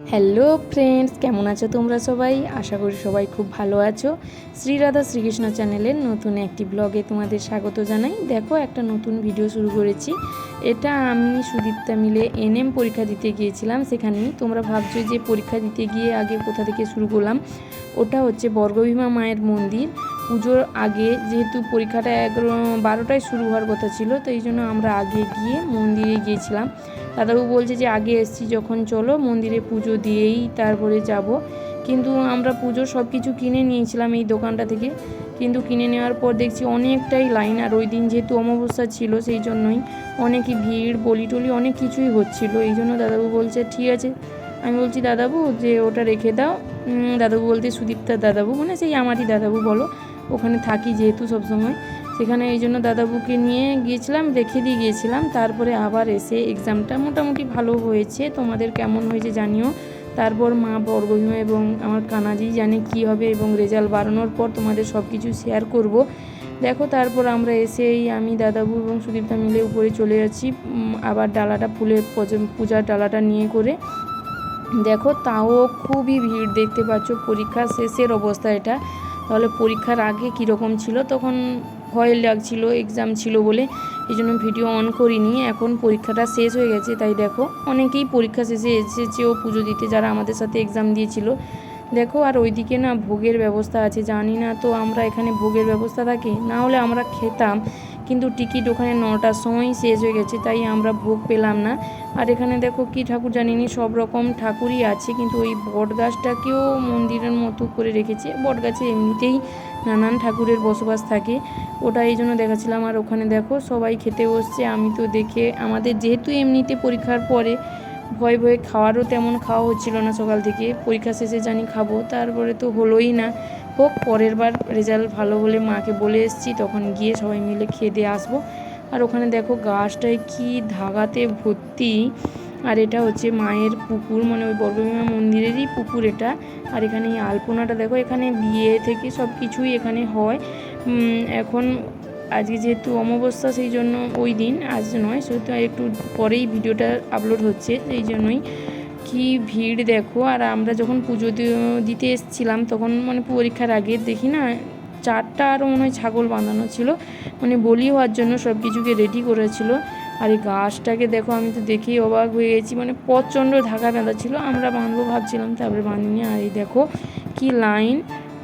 Hello friends, কেমন আছো তোমরা সবাই? আশা করি সবাই খুব ভালো আছো। শ্রী রাধা শ্রীকৃষ্ণ চ্যানেলের নতুন একটি ব্লগে তোমাদের স্বাগত জানাই। দেখো, একটা নতুন ভিডিও শুরু করেছি। এটা আমি সুদীপ্তা মিলে এনএম পরীক্ষা দিতে গিয়েছিলাম। সেখানেই তোমরা ভাবছো যে পরীক্ষা দিতে গিয়ে আগে কোথা থেকে শুরু করলাম। ওটা হচ্ছে বর্গভীমা মায়ের মন্দির। পুজোর আগে যেহেতু পরীক্ষাটা 12টায় শুরু হওয়ার কথা ছিল, তো এই জন্য আমরা আগে গিয়ে মন্দিরে গিয়েছিলাম। দাদাবু বলছে যে আগে এসছি যখন, চলো মন্দিরে পুজো দিয়েই তারপরে যাব। কিন্তু আমরা পুজোর সব কিছু কিনে নিয়েছিলাম এই দোকানটা থেকে। কিন্তু কিনে নেওয়ার পর দেখছি অনেকটাই লাইন, আর ওই দিন যেহেতু অমাবস্যা ছিল সেই জন্যই অনেকই ভিড়, বলি টলি অনেক কিছুই হচ্ছিলো। এই জন্য দাদাবু বলছে ঠিক আছে। আমি বলছি দাদাবু যে ওটা রেখে দাও। দাদাবু বলতে সুদীপ্তার দাদাবু, মানে সেই আমারই দাদাবু বলো, ওখানে থাকি যেহেতু সবসময় সেখানে, এই জন্য দাদাবুকে নিয়ে গিয়েছিলাম, রেখে দিয়ে গিয়েছিলাম। তারপরে আবার এসে এক্সামটা মোটামুটি ভালো হয়েছে, তোমাদের কেমন হয়েছে জানিও। তারপর মা বর্গভীমা এবং আমার কানাজি জানে কি হবে, এবং রেজাল্ট বাড়ানোর পর তোমাদের সব কিছু শেয়ার করব। দেখো, তারপর আমরা এসেই আমি দাদাবু এবং সুদীপ্তা মিলে উপরে চলে যাচ্ছি আবার ডালাটা ফুলের পূজার ডালাটা নিয়ে করে। দেখো, তাও খুবই ভিড় দেখতে পাচ্ছ। পরীক্ষা শেষের অবস্থা এটা। তাহলে পরীক্ষার আগে কীরকম ছিল, তখন ভয় লাগছিল, এক্সাম ছিল বলে এই জন্য ভিডিও অন করিনি। এখন পরীক্ষাটা শেষ হয়ে গেছে, তাই দেখো অনেকেই পরীক্ষা শেষে এসেছে ও পুজো দিতে, যারা আমাদের সাথে এক্সাম দিয়েছিল। দেখো, আর ওইদিকে না ভোগের ব্যবস্থা আছে, জানি না তো আমরা এখানে ভোগের ব্যবস্থা থাকে, না হলে আমরা খেতাম। কিন্তু টিকিট ওখানে 9টার সময়ই শেষ হয়ে গেছে, তাই আমরা ভোগ পেলাম না। আর এখানে দেখো কি ঠাকুর জানিনি, সব রকম ঠাকুরই আছে, কিন্তু ওই বট গাছটাকেও মন্দিরের মতো করে রেখেছে। বট গাছে এমনিতেই নানান ঠাকুরের বসবাস থাকে, ওটা এই জন্য দেখাচ্ছিলাম। আর ওখানে দেখো সবাই খেতে বসছে, আমি তো দেখে আমাদের যেহেতু এমনিতে পরীক্ষার পরে ভয়ে ভয়ে খাওয়ারও তেমন খাওয়া হচ্ছিল না সকাল থেকে, পরীক্ষা শেষে জানি খাবো, তারপরে তো হলোই না। হোক, পরের বার রেজাল্ট ভালো হলে মাকে বলে এসেছি, তখন গিয়ে সবাই মিলে খেয়ে দিয়ে আসবো। আর ওখানে দেখো গাছটায় কি ধাগাতে ভর্তি। আর এটা হচ্ছে মায়ের পুকুর, মানে ওই বর্গভীমা মন্দিরেরই পুকুর এটা। আর এখানে এই আলপনাটা দেখো, এখানে বিয়ে থেকে সব কিছুই এখানে হয়। এখন আজকে যেহেতু অমাবস্যা সেই জন্য ওই দিন, আজ নয়, সেহেতু একটু পরেই ভিডিওটা আপলোড হচ্ছে, এই জন্যই কি ভিড় দেখো। আর আমরা যখন পুজো দিতে এসেছিলাম তখন, মানে পরীক্ষার আগে দেখি না 4টা আরও মনে হয় ছাগল বাঁধানো ছিল, মানে বলি হওয়ার জন্য সব কিছুকে রেডি করেছিল। আর এই গাছটাকে দেখো, আমি তো দেখেই অবাক হয়ে গেছি, মানে প্রচণ্ড ধাগা বাঁধা ছিল। আমরা বাঁধবো ভাবছিলাম, তারপরে বাঁধিনি। আর এই দেখো কি লাইন।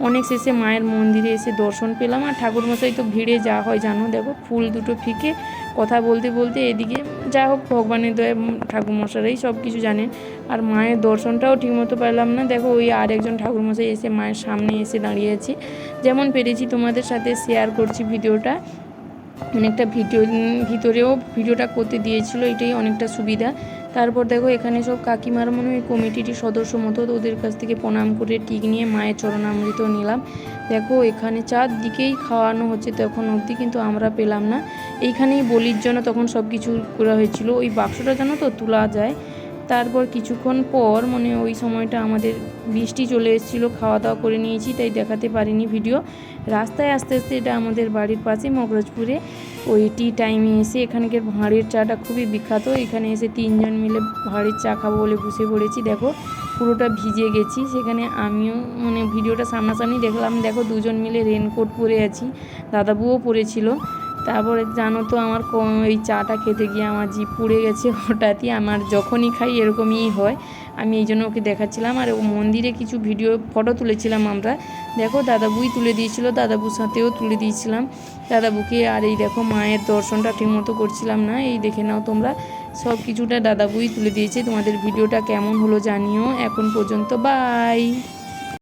অনেক শেষে মায়ের মন্দিরে এসে দর্শন পেলাম। আর ঠাকুরমশাই তো ভিড়ে যা হয় জানো, দেখো ফুল দুটো ফিকে কথা বলতে বলতে এদিকে, যা হোক ভগবানের দয়া, ঠাকুরমশাই সব কিছু জানেন। আর মায়ের দর্শনটাও ঠিকমতো পেলাম না। দেখো ওই আর একজন ঠাকুরমশাই এসে মায়ের সামনে এসে দাঁড়িয়েছে। যেমন পেরেছি তোমাদের সাথে শেয়ার করছি ভিডিওটা। অনেকটা ভিতরেও ভিডিওটা করতে দিয়েছিল, এটাই অনেকটা সুবিধা। তারপর দেখো এখানে সব কাকিমার মনে হয় কমিটির সদস্য মতো, ওদের কাছ থেকে প্রণাম করে টিক নিয়ে মায়ের চরণামৃত নিলাম। দেখো এখানে চারদিকেই খাওয়ানো হচ্ছে তখন অবধি, কিন্তু আমরা পেলাম না। এইখানেই বলির জন্য তখন সব কিছু করা হয়েছিল। ওই বাক্সটা জানো তো তোলা যায়। তারপর কিছুক্ষণ পর, মানে ওই সময়টা আমাদের বৃষ্টি চলে এসেছিলো, খাওয়া দাওয়া করে নিয়েছি, তাই দেখাতে পারিনি ভিডিও। রাস্তায় আস্তে আস্তে, এটা আমাদের বাড়ির পাশে মগরাজপুরে, ওই টি টাইমে এসে এখানকার ভাঁড়ের চাটা খুবই বিখ্যাত। এখানে এসে 3জন মিলে ভাঁড়ের চা খাবো বলে বসে পড়েছি। দেখো পুরোটা ভিজে গেছি, সেখানে আমিও, মানে ভিডিওটা সামনাসামনি দেখলাম। দেখো 2জন মিলে রেনকোট পরে আছি, দাদাবুও পরেছিল। তারপরে জানো তো আমার এই চাটা খেতে গিয়ে আমার জিভ পুড়ে গেছে হঠাৎই। আমার যখনই খাই এরকমই হয়, আমি এই জন্য ওকে দেখাচ্ছিলাম। আর ও মন্দিরে কিছু ভিডিও ফটো তুলেছিলাম আমরা। দেখো দাদাবুই তুলে দিয়েছিল, দাদাবুর সাথেও তুলে দিয়েছিলাম দাদাবুকে। আর এই দেখো মায়ের দর্শনটা ঠিকমতো করছিলাম না, এই দেখে নাও তোমরা, সব কিছুটা দাদাবুই তুলে দিয়েছে। তোমাদের ভিডিওটা কেমন হলো জানিও। এখন পর্যন্ত বাই।